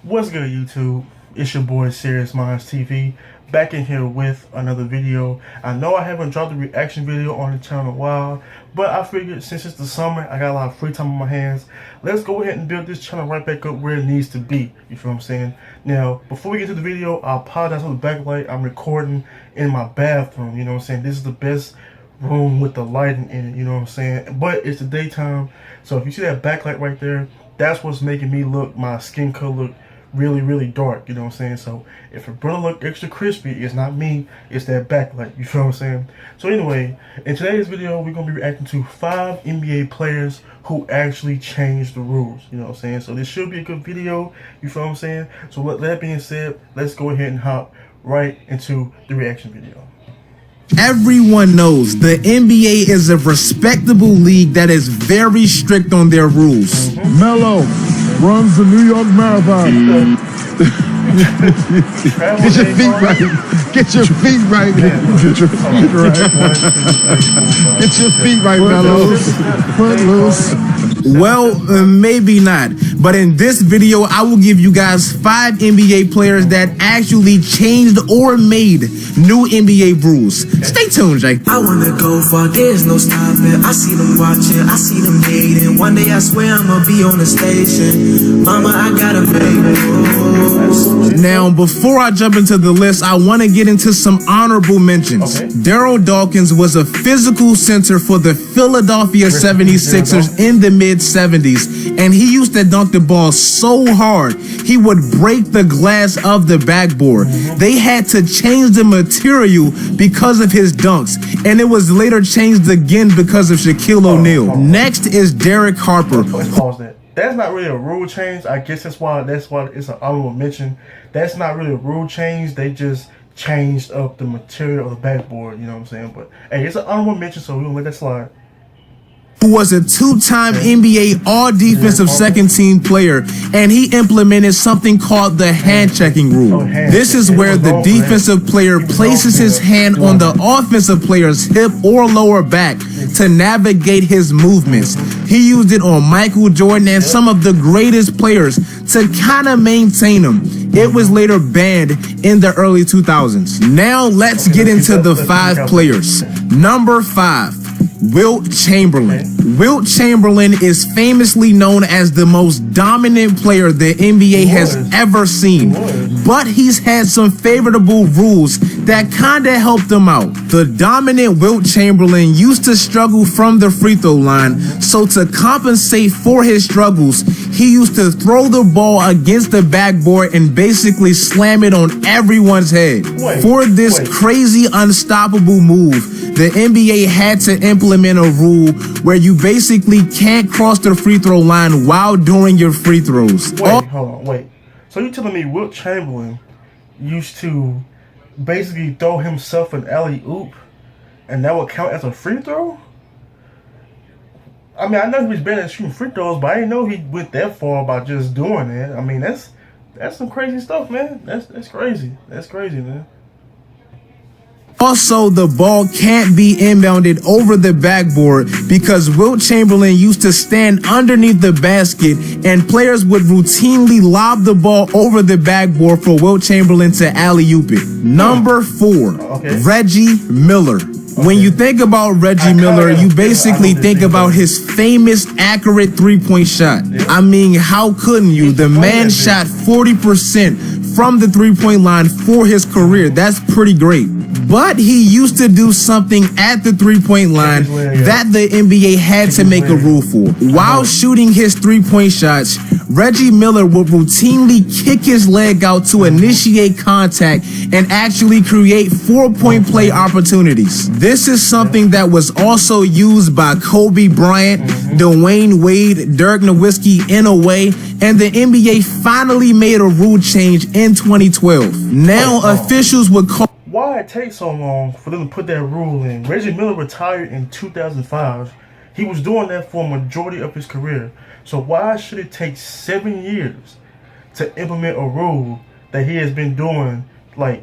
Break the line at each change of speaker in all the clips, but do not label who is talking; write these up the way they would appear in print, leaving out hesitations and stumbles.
What's good, YouTube? It's your boy SeriousMindsTV back in here with another video. I know I haven't dropped a reaction video on the channel in a while, but I figured since it's the summer, I got a lot of free time on my hands. Let's go ahead and build this channel right back up where it needs to be. You feel what I'm saying? Now, before we get to the video, I apologize for the backlight. I'm recording in my bathroom. You know what I'm saying? This is the best room with the lighting in it. You know what I'm saying? But it's the daytime, so if you see that backlight right there, that's what's making me look, my skin color look really dark. You know what I'm saying? So if a brother look extra crispy, it's not me, it's that backlight. You feel what I'm saying? So anyway, in today's video, we're gonna be reacting to 5 NBA players who actually changed the rules. You know what I'm saying? So this should be a good video. You feel what I'm saying? So with that being said, let's go ahead and hop right into the reaction video.
Everyone knows the NBA is a respectable league that is very strict on their rules.
Melo runs the New York Marathon. Get your feet right. Get your feet right. Get your feet right. Get your feet right, Melo. Foot loose.
Well, maybe not. But in this video, I will give you guys 5 NBA players that actually changed or made new NBA rules. Stay tuned, Jake.
I wanna go far, there's no stopping. I see them watching, I see them hating. One day I swear I'ma be on the station. Mama, I gotta pay.
Now, before I jump into the list, I want to get into some honorable mentions. Daryl Dawkins was a physical center for the Philadelphia 76ers in the mid-70s, and he used to dunk the ball so hard, he would break the glass of the backboard. They had to change the material because of his dunks, and it was later changed again because of Shaquille O'Neal. Next is Derek Harper.
Pause that. That's not really a rule change. I guess that's why it's an honorable mention. That's not really a rule change. They just changed up the material of the backboard. You know what I'm saying? But hey, it's an honorable mention, so we're gonna let that slide.
Who was a 2-time NBA all-defensive second-team player, and he implemented something called the hand-checking rule. This is where the defensive player places his hand on the offensive player's hip or lower back to navigate his movements. He used it on Michael Jordan and some of the greatest players to kind of maintain them. It was later banned in the early 2000s. Now let's get into the 5 players. Number 5. Wilt Chamberlain. Wilt Chamberlain is famously known as the most dominant player the NBA has ever seen, but he's had some favorable rules that kinda helped him out. The dominant Wilt Chamberlain used to struggle from the free throw line, so to compensate for his struggles, he used to throw the ball against the backboard and basically slam it on everyone's head. For this crazy unstoppable move, the NBA had to implement a rule where you basically can't cross the free throw line while doing your free throws.
Hold on, wait. So you telling me Wilt Chamberlain used to basically throw himself an alley-oop, and that would count as a free throw? I mean, I know he was better at shooting free throws, but I didn't know he went that far by just doing it. I mean, that's some crazy stuff, man. That's crazy. That's crazy, man.
Also, the ball can't be inbounded over the backboard because Wilt Chamberlain used to stand underneath the basket and players would routinely lob the ball over the backboard for Wilt Chamberlain to alley-oop it. Number 4, Reggie Miller. When you think about Reggie Miller, you basically think about his famous accurate three-point shot. I mean, how couldn't you? The man shot 40% from the three-point line for his career. That's pretty great. But he used to do something at the three-point line that the NBA had to make a rule for. While shooting his three-point shots, Reggie Miller would routinely kick his leg out to initiate contact and actually create 4-point play opportunities. This is something that was also used by Kobe Bryant, Dwayne Wade, Dirk Nowitzki in a way, and the NBA finally made a rule change in 2012. Now officials would call...
Why it take so long for them to put that rule in? Reggie Miller retired in 2005. He was doing that for a majority of his career. So why should it take 7 years to implement a rule that he has been doing like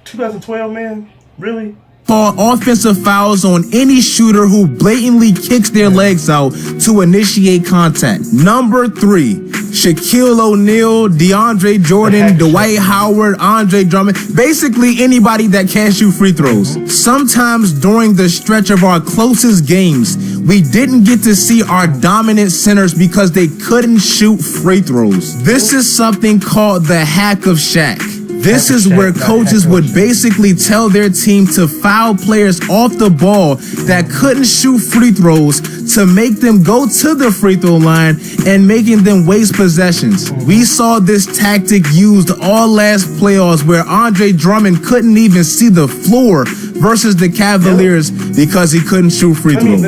2012, man? Really?
Call offensive fouls on any shooter who blatantly kicks their legs out to initiate contact. Number 3, Shaquille O'Neal, DeAndre Jordan, Dwight Howard, Andre Drummond, basically anybody that can't shoot free throws. Sometimes during the stretch of our closest games, we didn't get to see our dominant centers because they couldn't shoot free throws. This is something called the hack of Shaq. This is where coaches would basically tell their team to foul players off the ball that couldn't shoot free throws to make them go to the free throw line and making them waste possessions. We saw this tactic used all last playoffs where Andre Drummond couldn't even see the floor versus the Cavaliers because he couldn't shoot free throws.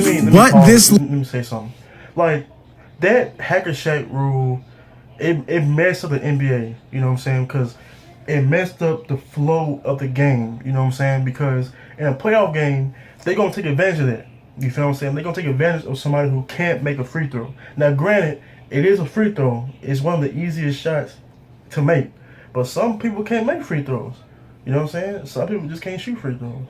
Let me say something. Like, that hack of Shaq rule, it messed up the NBA, you know what I'm saying? Because it messed up the flow of the game, you know what I'm saying? Because in a playoff game, they're going to take advantage of that. You feel what I'm saying? They're going to take advantage of somebody who can't make a free throw. Now, granted, it is a free throw. It's one of the easiest shots to make. But some people can't make free throws. You know what I'm saying? Some people just can't shoot free throws.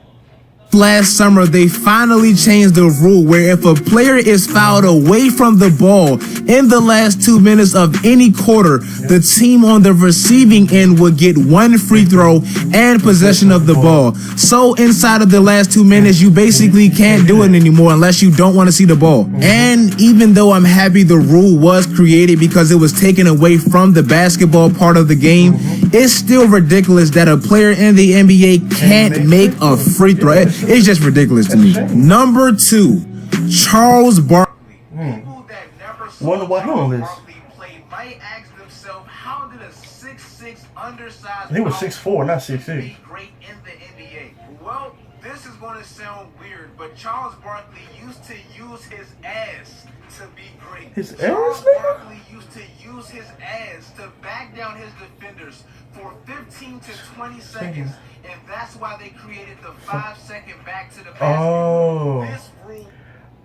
Last summer, they finally changed the rule where if a player is fouled away from the ball in the last 2 minutes of any quarter, the team on the receiving end would get one free throw and possession of the ball. So inside of the last 2 minutes, you basically can't do it anymore unless you don't want to see the ball. And even though I'm happy the rule was created because it was taken away from the basketball part of the game, it's still ridiculous that a player in the NBA can't make a free throw. It's just ridiculous to me. Number 2, Charles Barkley.
Wonder why he on this.
Might ask themselves, how did a 6'6" undersized
he was 6'4", not 6'6".
be great in the NBA? Well, this is going to sound weird, but Charles Barkley used to use his ass to be great.
His
Charles
ass, nigga?
Barkley used to use his ass to back down his defenders for 15 to 20 seconds, and that's why they created the 5-second back to the basket.
Oh.
This rule.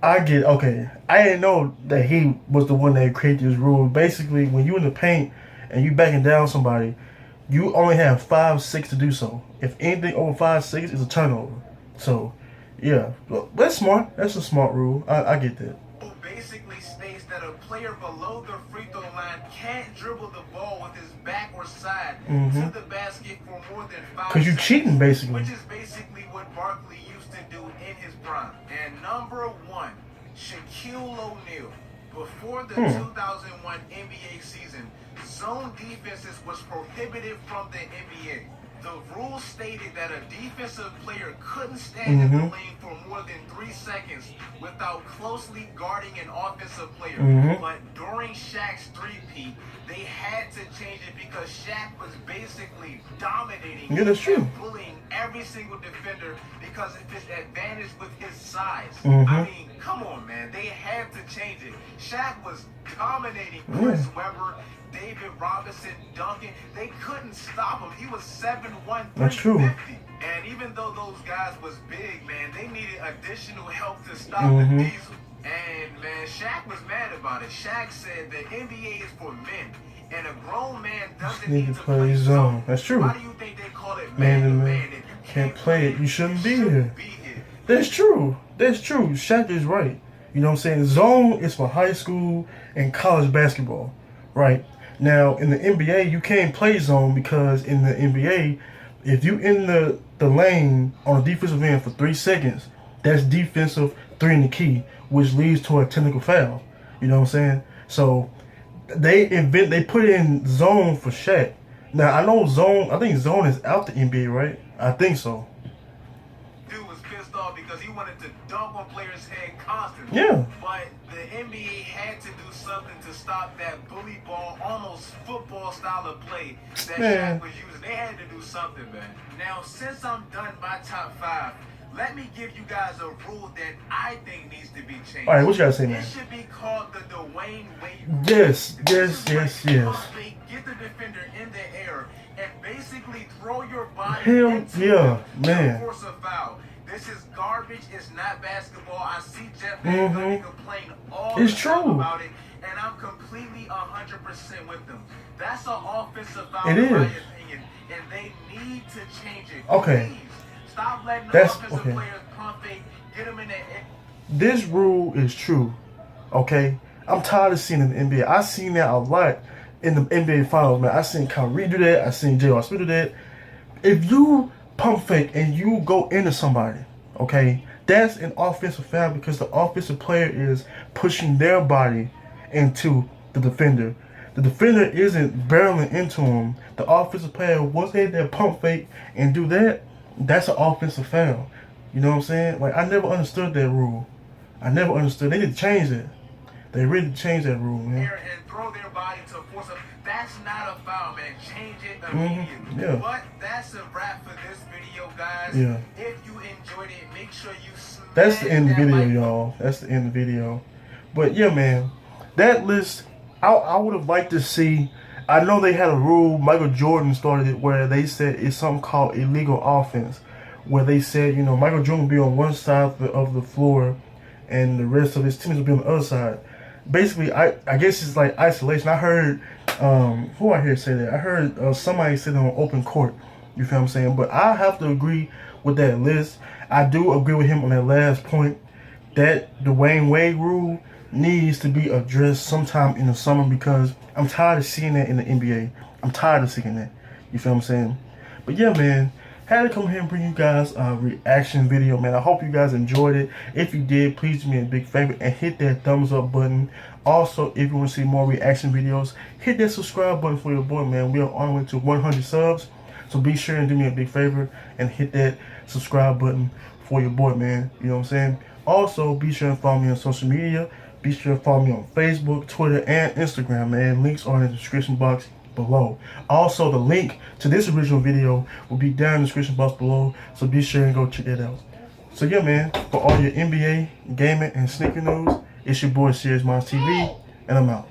I get, okay. I didn't know that he was the one that created this rule. Basically, when you in the paint and you backing down somebody, you only have 5-6 to do so. If anything over 5-6 is a turnover. So, yeah. Well, that's smart. That's a smart rule. I get that.
Basically states that a player below the free throw line can't dribble the ball with his back or side to the basket for more than 5
Because you
seconds,
cheating, basically.
which is basically what Barkley used to do in his prime. And number 1, Shaquille O'Neal. Before the 2001 NBA season, zone defenses was prohibited from the NBA. The rule stated that a defensive player couldn't stand in the lane for more than 3 seconds without closely guarding an offensive player. But during Shaq's three-peat, they had to change it because Shaq was basically dominating and bullying every single defender because of his advantage with his size. I mean, come on, man. They had to change it. Shaq was dominating Chris Webber, David Robinson, Duncan. They couldn't stop him. He was 7'1", 350. And even though those guys was big, man, they needed additional help to stop the Diesel. And, man, Shaq was mad about it. Shaq said the NBA is for men, and a grown man doesn't need to play zone.
That's true.
Why do you think they call it
Man to
man-to-man?
man.
If you
Can't play it, you shouldn't be here. That's true. That's true. Shaq is right. You know what I'm saying? Zone is for high school and college basketball. Right? Now, in the NBA, you can't play zone because in the NBA, if you in the lane on a defensive end for 3 seconds, that's defensive 3 in the key, which leads to a technical foul. You know what I'm saying? So they put in zone for Shaq. Now I know zone. I think zone is out the NBA, right? I think so.
Dude was pissed off because he wanted to dunk on players' head constantly.
Yeah.
But the NBA had to do something to stop that bully ball, almost football style of play that Shaq was using. They had to do something, man. Now, since I'm done my top 5, let me give you guys a rule that I think needs to be changed.
All right, what you gotta say, man?
It should be called the Dwayne Wade.
Yes.
Get the defender in the air and basically throw your body into
man.
force a foul. This is garbage. It's not basketball. I see Jeff Van Gundy complain all the time about it, and I'm completely 100% with them. That's an offensive foul, in my opinion, and they need to change it.
Okay.
Please. Stop letting the offensive players pump fake, get them in the air.
This rule is true. Okay? I'm tired of seeing it in the NBA. I've seen that a lot. in the NBA Finals, man. I seen Kyrie do that. I seen J.R. Smith do that. If you pump fake and you go into somebody, okay, that's an offensive foul because the offensive player is pushing their body into the defender. The defender isn't barreling into him. The offensive player, once they that pump fake and do that, that's an offensive foul. You know what I'm saying? Like, I never understood that rule. I never understood. They did change it. They really changed that rule, man.
And throw their body to force up. That's not a foul, man. Change it immediately.
Yeah.
But that's a wrap for this video, guys.
Yeah.
If you enjoyed it, make sure you smash
That's the end of the
that
video,
like
y'all. That's the end of the video. But yeah, man, that list, I would have liked to see. I know they had a rule. Michael Jordan started it where they said it's something called illegal offense, where they said, you know, Michael Jordan would be on one side of the floor, and the rest of his teams would be on the other side. Basically, I guess it's like isolation. I heard, who I hear say that? I heard somebody sitting on open court. You feel what I'm saying? But I have to agree with that list. I do agree with him on that last point. That Dwayne Wade rule needs to be addressed sometime in the summer because I'm tired of seeing that in the NBA. I'm tired of seeing that. You feel what I'm saying? But yeah, man, had to come here and bring you guys a reaction video, man. I hope you guys enjoyed it. If you did, please do me a big favor and hit that thumbs up button. Also, if you want to see more reaction videos, hit that subscribe button for your boy, man. We are on the way to 100 subs. So be sure and do me a big favor and hit that subscribe button for your boy, man. You know what I'm saying? Also, be sure and follow me on social media. Be sure to follow me on Facebook, Twitter, and Instagram, man. Links are in the description box below. Also, the link to this original video will be down in the description box below. So be sure and go check that out. So yeah, man, for all your NBA, gaming, and sneaker news, it's your boy SeriousMindsTV, and I'm out.